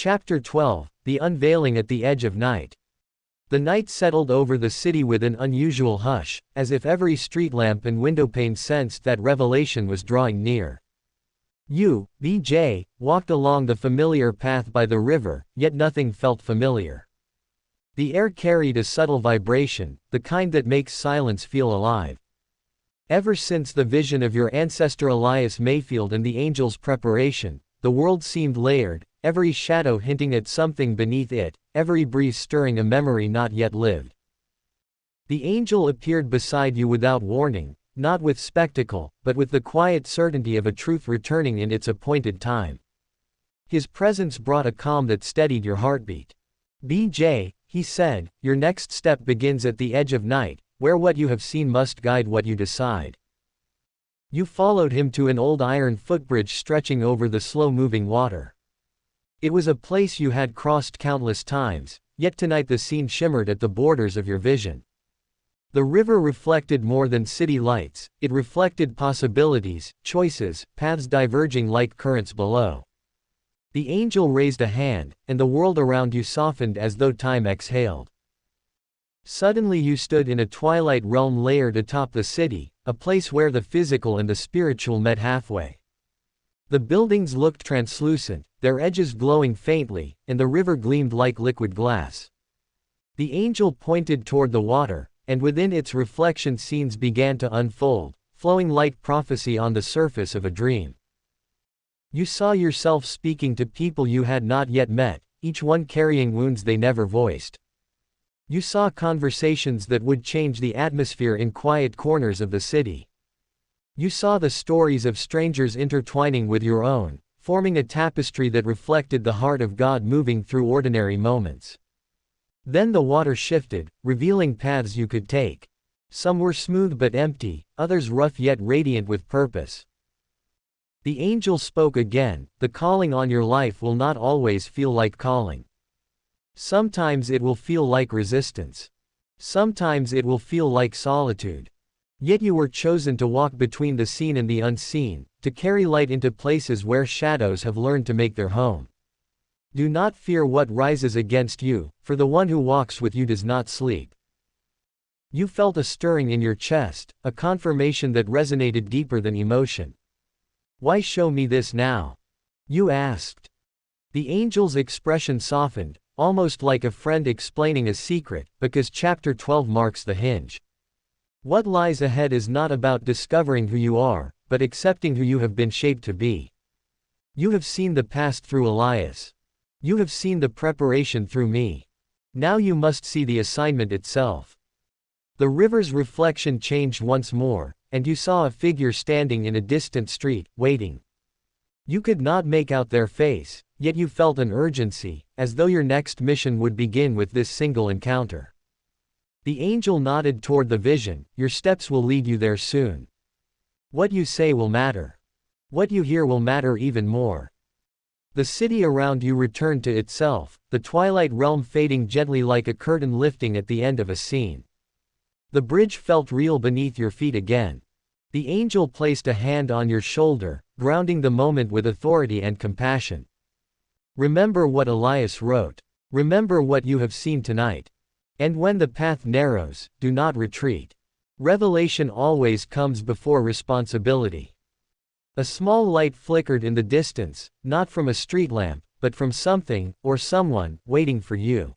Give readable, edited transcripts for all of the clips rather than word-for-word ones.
Chapter 12, The Unveiling at the Edge of Night. The night settled over the city with an unusual hush, as if every street lamp and windowpane sensed that revelation was drawing near. You, BJ, walked along the familiar path by the river, yet nothing felt familiar. The air carried a subtle vibration, the kind that makes silence feel alive. Ever since the vision of your ancestor Elias Mayfield and the angel's preparation, the world seemed layered, every shadow hinting at something beneath it, every breeze stirring a memory not yet lived. The angel appeared beside you without warning, not with spectacle, but with the quiet certainty of a truth returning in its appointed time. His presence brought a calm that steadied your heartbeat. BJ, he said, your next step begins at the edge of night, where what you have seen must guide what you decide. You followed him to an old iron footbridge stretching over the slow-moving water. It was a place you had crossed countless times, yet tonight the scene shimmered at the borders of your vision. The river reflected more than city lights, it reflected possibilities, choices, paths diverging like currents below. The angel raised a hand, and the world around you softened as though time exhaled. Suddenly you stood in a twilight realm layered atop the city, a place where the physical and the spiritual met halfway. The buildings looked translucent, their edges glowing faintly, and the river gleamed like liquid glass. The angel pointed toward the water, and within its reflection scenes began to unfold, flowing like prophecy on the surface of a dream. You saw yourself speaking to people you had not yet met, each one carrying wounds they never voiced. You saw conversations that would change the atmosphere in quiet corners of the city. You saw the stories of strangers intertwining with your own, forming a tapestry that reflected the heart of God moving through ordinary moments. Then the water shifted, revealing paths you could take. Some were smooth but empty, others rough yet radiant with purpose. The angel spoke again, the calling on your life will not always feel like calling. Sometimes it will feel like resistance. Sometimes it will feel like solitude. Yet you were chosen to walk between the seen and the unseen, to carry light into places where shadows have learned to make their home. Do not fear what rises against you, for the one who walks with you does not sleep. You felt a stirring in your chest, a confirmation that resonated deeper than emotion. Why show me this now? You asked. The angel's expression softened, almost like a friend explaining a secret, because chapter 12 marks the hinge. What lies ahead is not about discovering who you are, but accepting who you have been shaped to be. You have seen the past through Elias. You have seen the preparation through me. Now you must see the assignment itself. The river's reflection changed once more, and you saw a figure standing in a distant street, waiting. You could not make out their face, yet you felt an urgency, as though your next mission would begin with this single encounter. The angel nodded toward the vision, your steps will lead you there soon. What you say will matter. What you hear will matter even more. The city around you returned to itself, the twilight realm fading gently like a curtain lifting at the end of a scene. The bridge felt real beneath your feet again. The angel placed a hand on your shoulder, grounding the moment with authority and compassion. Remember what Elias wrote. Remember what you have seen tonight. And when the path narrows, do not retreat. Revelation always comes before responsibility. A small light flickered in the distance, not from a street lamp, but from something, or someone, waiting for you.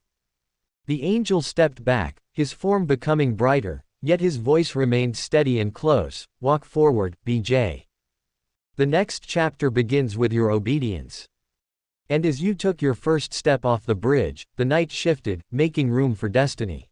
The angel stepped back, his form becoming brighter, yet his voice remained steady and close. Walk forward, BJ. The next chapter begins with your obedience. And as you took your first step off the bridge, the night shifted, making room for destiny.